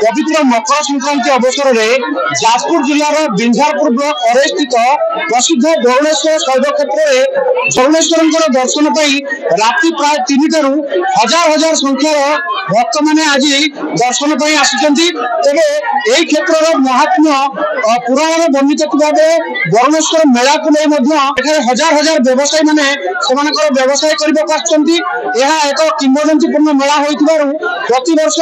पवित्र मकर संक्रांति अवसर में जाजपुर जिलार बिंझारपुर ब्लॉक अरे स्थित प्रसिद्ध वरुणेश्वर शैव क्षेत्र में वरुणेश्वर दर्शन राति प्राय 3 हजार हजार संख्यार भक्त मैंने आज दर्शन आसी तेरे यही क्षेत्र महात्म्य पुराण वर्णित वरुणेश्वर मेला को नहीं हजार हजार व्यवसायी मैंने व्यवसाय करने एक किंवदंतीपूर्ण मेला होती प्रति वर्ष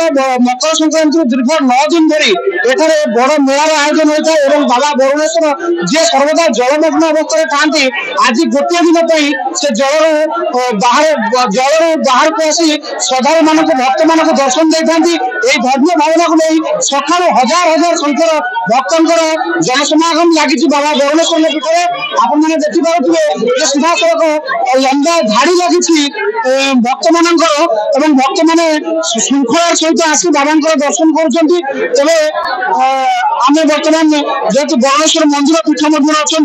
मकर संक्रांति दीर्घ 9 दिन धरी एठारे बड़ मेलार आयोजन होता है और बाबा वरुणेश्वर जी सर्वदा जलमग्न अवस्था था आज गोटे दिन से जल बाहर को आसी श्रद्धा मान भक्त मान दर्शन देती धर्म भावना को नहीं सका हजार हजार संख्यार भक्तर जनसमागम लगी बाबा वरुणेश्वर पीठे आपण मैंने देखिपे सीधा सड़क लंबा धाड़ी लगी भक्त मान भक्त मैंने श्रृंखलार सहित आसी बाबा दर्शन कर आम बर्तमान जेहेतु वरुणेश्वर मंदिर पीठ अच्छा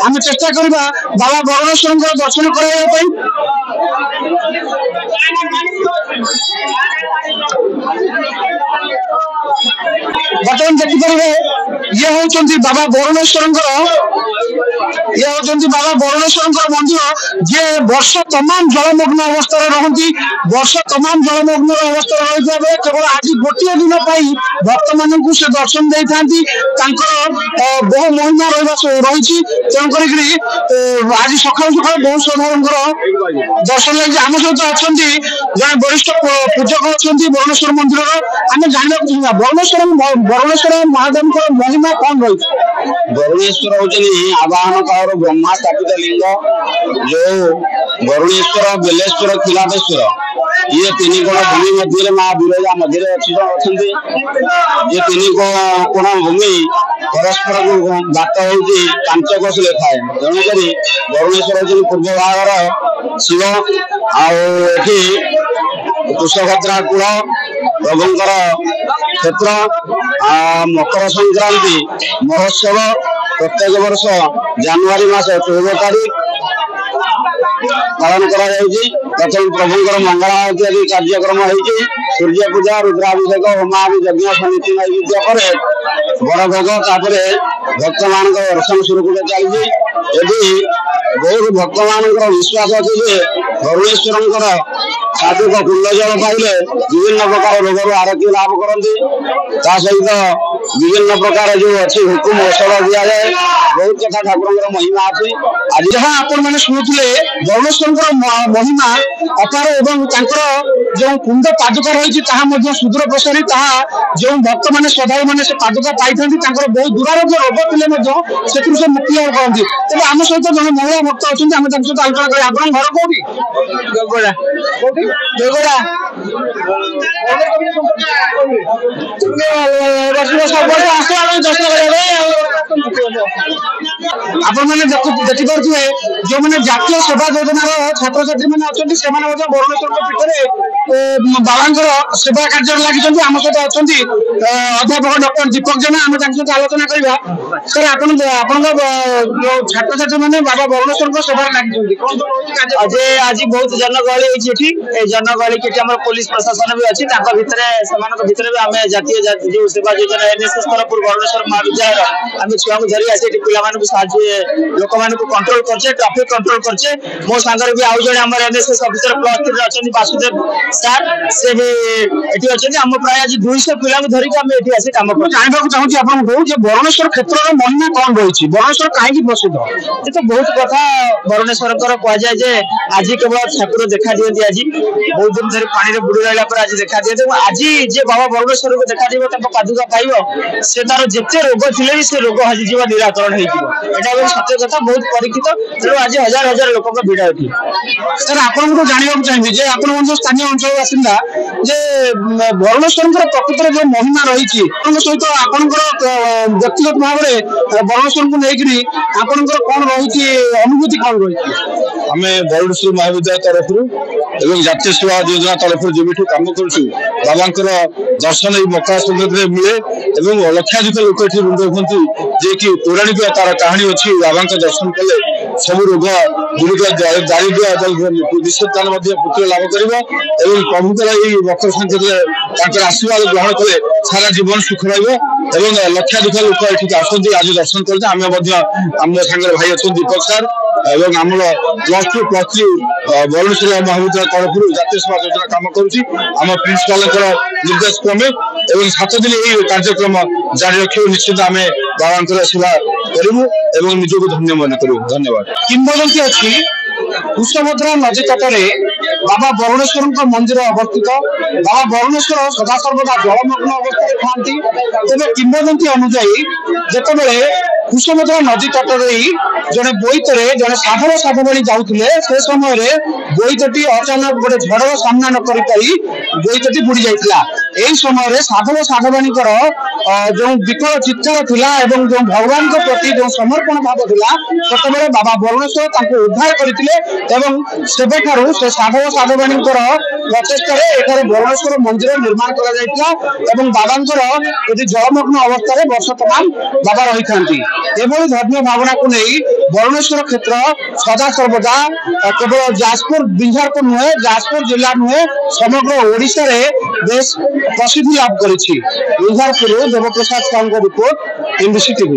आम चेष्टा करवा बाबा वरुणेश्वर दर्शन करने बर्तमान देखिपारे ये होती बाबा वरुणेश्वर बाबा वरुणेश्वर मंदिर जे वर्ष तमाम जलमग्न अवस्था रहती वर्ष तमाम जलमग्न अवस्था रही केवल आज गोटे दिन भक्त मान से दर्शन दे था बहु महिमा रही तेणुक आज सका सका बहुत श्रद्धा दर्शन लगे आम सहित अच्छा जन वरिष्ठ पूजक अच्छा वरुणेश्वर मंदिर आम जानवा चाहिए वरुणेश्वर महादेव को महिमा कौन रही वरुणेश्वर होचनी आवाहन काल ब्रह्मा स्थापित लिंग जो वरुणेश्वर बेलेश्वर खिलापेश्वर ये 3 कोण भूमि मध्य माँ विरजा मध्य अच्छी ये 3 कोण भूमि परस्पर को बात होती पांचकोश लेखाए तेणुक वरुणेश्वर होती पूर्व भागर शिव आठी कुशभद्रा कूल प्रभुंर क्षेत्र मकर संक्रांति महोत्सव प्रत्येक वर्ष जनवरी मास 14 तारीख पालन प्रथम प्रभुंर मंगल आरती आदि कार्यक्रम होती सूर्य पूजा रुद्राभिषेक होमादि यज्ञ समिति नैवेद्य पर बड़ भोग तापर भक्त मान दर्शन स्वरूप चलती बहुत भक्त मान विश्वास अच्छे वरुणेश्वर साधुक कुंड जल पाइले विभिन्न प्रकार रोग आरोग्य लाभ करते सहित विभिन्न प्रकार जो अच्छी हुकुम औषध दि जाए बहुत कथा ठाकुर महिमा अच्छी आज जहाँ आपण मैंने शुणुले वरुणेश्वर महिमा अपार एवं जो कुंड पादुका रही सुदूर प्रसारी जो भक्त मैंने श्रद्धा मैंने से पादुका पाई बहुत दुरारोग्य रोग थे से मुक्ति लाभ करती तेज आम सहित जन महिला भक्त अच्छे आम सहित आलोचना करें आप घर कौटी आपण मैंने देखिपे जो मैंने जातीय सेवा योजनार छात्र छात्री मैंने अच्छा वरुणेश्वर पीठ बाबा सेवा कार्य लगी आम सहित अच्छा अध्यापक डॉक्टर दीपक जेना आम सहित आलोचना करवा सर आप छात्र छात्री मैंने बाबा वरुणेश्वर सेवा लगी आज बहुत जनगहली जनगहली के पुलिस प्रशासन भी अच्छी भितर भी आम जातीय जो सेवा योजना एनएसएस तरफ वरुणेश्वर महाविद्यालय आम छुआ को धरी आसी पे लोक मान कंट्रोल करछे ट्रैफिक कंट्रोल करछे मो सांगर भी आउ जने हमर एनएसएस ऑफिसर प्लस 3 अछन वासुदेव सर से भी एठी अछन हम प्राय आज 200 पिला को धरि के हम एठी आसी काम कर जानबा को चाहूची आपन को जे वरुणेश्वर क्षेत्र रो महिमा कोन रहिछि वरुणेश्वर काहे की प्रसिद्ध ये तो बहुत कथा वरुणेश्वर कर कह जाय जे आज केवल ठाकुर देखा दियंती आज बहुत दिन धरि पानी रे बुडी रहला पर आज देखा दियंती आज जे बाबा वरुणेश्वर को देखा दिबो तक पादुका पाइबो से तार जेते रोग थिले भी से रोग हजि जीवा निराकरण हेइ जीवो एटा सत्य कथा बहुत परीक्षित तेणु आज हजार हजार लोक भिड़ होती सर आपन को जानवा चाहिए जे आपन जो स्थानीय अंचल बासिंदा जे वरुणेश्वर प्रकृत जो महिमा रही सहित आपन व्यक्तिगत भाव में वरुणेश्वर को लेकर आपन कौन रही अनुभूति कौन रही आम वरुणेश्वर महाविद्यालय तरफ जातीय सेवा योजना तरफ जो कम कर बाबा दर्शन मकर संक्रांति मिले लक्षाधिक लोक ये रुंद होती जे कि पौराणिक तार कहानी अच्छी बाबा दर्शन कले सब रोग ଦାରିଦ୍ର୍ୟ ଏବଂ ନିଃସନ୍ତାନ ମଧ୍ୟ ପୁତ୍ର ଲାଭ କରିବ ଏବଂ ପ୍ରଭୁଙ୍କର ଏହି ମକର ସଂକ୍ରାନ୍ତିରେ ତାଙ୍କର ଆଶୀର୍ବାଦ ଗ୍ରହଣ କଲେ ସାରା ଜୀବନ ସୁଖ ରହିବ ଏବଂ ଲକ୍ଷାଧିକ ଲୋକ ଏଠିକି ଆସନ୍ତି ଆଜି ଦର୍ଶନ କରନ୍ତି। ଆମେ ମଧ୍ୟ ଆମ ସାଙ୍ଗରେ ଭାଇ ଅଛନ୍ତି ଦୀପକ ସାର୍ ଏବଂ ଆମର +2 +3 ବରୁଣେଶ୍ୱର ମହାବିଦ୍ୟାଳୟ ତରଫରୁ ଜାତୀୟ ସେବା ଯୋଜନା କାମ କରୁଛି। ଆମ ପ୍ରିନ୍ସିପାଲଙ୍କର ନିର୍ଦ୍ଦେଶ କ୍ରମେ ଏବଂ 7 ଦିନ ଏହି କାର୍ଯ୍ୟକ୍ରମ ଜାରି ରଖିବୁ। ନିଶ୍ଚିତ ଆମେ ବାବାଙ୍କର ସେବା କରିବୁ ଏବଂ ନିଜକୁ ଧନ୍ୟ ମନେ କରିବୁ। ଧନ୍ୟବାଦ। କିମ୍ବଦନ୍ତୀ ଅଛି କୁଶଭଦ୍ରା ନଦୀ ତଟରେ ବାବା ବରୁଣେଶ୍ୱରଙ୍କ ମନ୍ଦିର ଅବସ୍ଥିତ। ବାବା ବରୁଣେଶ୍ୱର ସଦାସର୍ବଦା ଜଳମଗ୍ନ ଅବସ୍ଥାରେ ଥାନ୍ତି। ତେବେ କିମ୍ବଦନ୍ତୀ ଅନୁଯାୟୀ ଯେତେବେଳେ କୁଶଭଦ୍ରା ନଦୀ ତଟରେ ଜଣେ ବୋଇତରେ ଜଣେ ସାଧବ ସାଧବାଣୀ ଯାଉଥିଲେ ସେ ସମୟରେ ବୋଇତଟି ଅଚାନକ ଗୋଟେ ଝଡ଼ର ସାମ୍ନା ନ କରିପାରି ବୋଇତଟି ବୁଡି ଯାଇଥିଲା। ଏହି ସମୟରେ ସାଧବ ସାଧବାଣୀଙ୍କର ଯେଉଁ ବିକଳ ଚିତ୍କାର ଥିଲା ଏବଂ ଯେଉଁ ଭଗବାନଙ୍କ ପ୍ରତି ଯେଉଁ ସମର୍ପଣ ଭାବ ଥିଲା ସେତେବେଳେ ବାବା ବରୁଣେଶ୍ୱର ତାଙ୍କୁ ଉଦ୍ଧାର କରିଥିଲେ ଏବଂ ସେବେଠାରୁ ସେ ସାଧବ ସାଧବାଣୀଙ୍କର ପ୍ରଚେଷ୍ଟାରେ ଏଠାରେ ବରୁଣେଶ୍ୱର ମନ୍ଦିର ନିର୍ମାଣ କରାଯାଇଥିଲା ଏବଂ ବାବାଙ୍କର ଏଠି ଜଳମଗ୍ନ ଅବସ୍ଥାରେ ବର୍ଷ ତମାମ ବାବା ରହିଥାନ୍ତି। ଏଭଳି ଧର୍ମୀୟ ଭାବନାକୁ ନେଇ ବରୁଣେଶ୍ୱର କ୍ଷେତ୍ର ସଦାସର୍ବଦା କେବଳ ଯାଜପୁର ବିଞ୍ଝାରପୁର ନୁହେଁ, ଯାଜପୁର ଜିଲ୍ଲା ନୁହେଁ, ସମଗ୍ର ଓଡ଼ିଶାରେ ବେଶ ପ୍ରସିଦ୍ଧି ଲାଭ କରିଛି। ବିଞ୍ଝାରପୁରରୁ ଦେବପ୍ରସାଦ ସାହୁଙ୍କ ରିପୋର୍ଟ, MBC TV।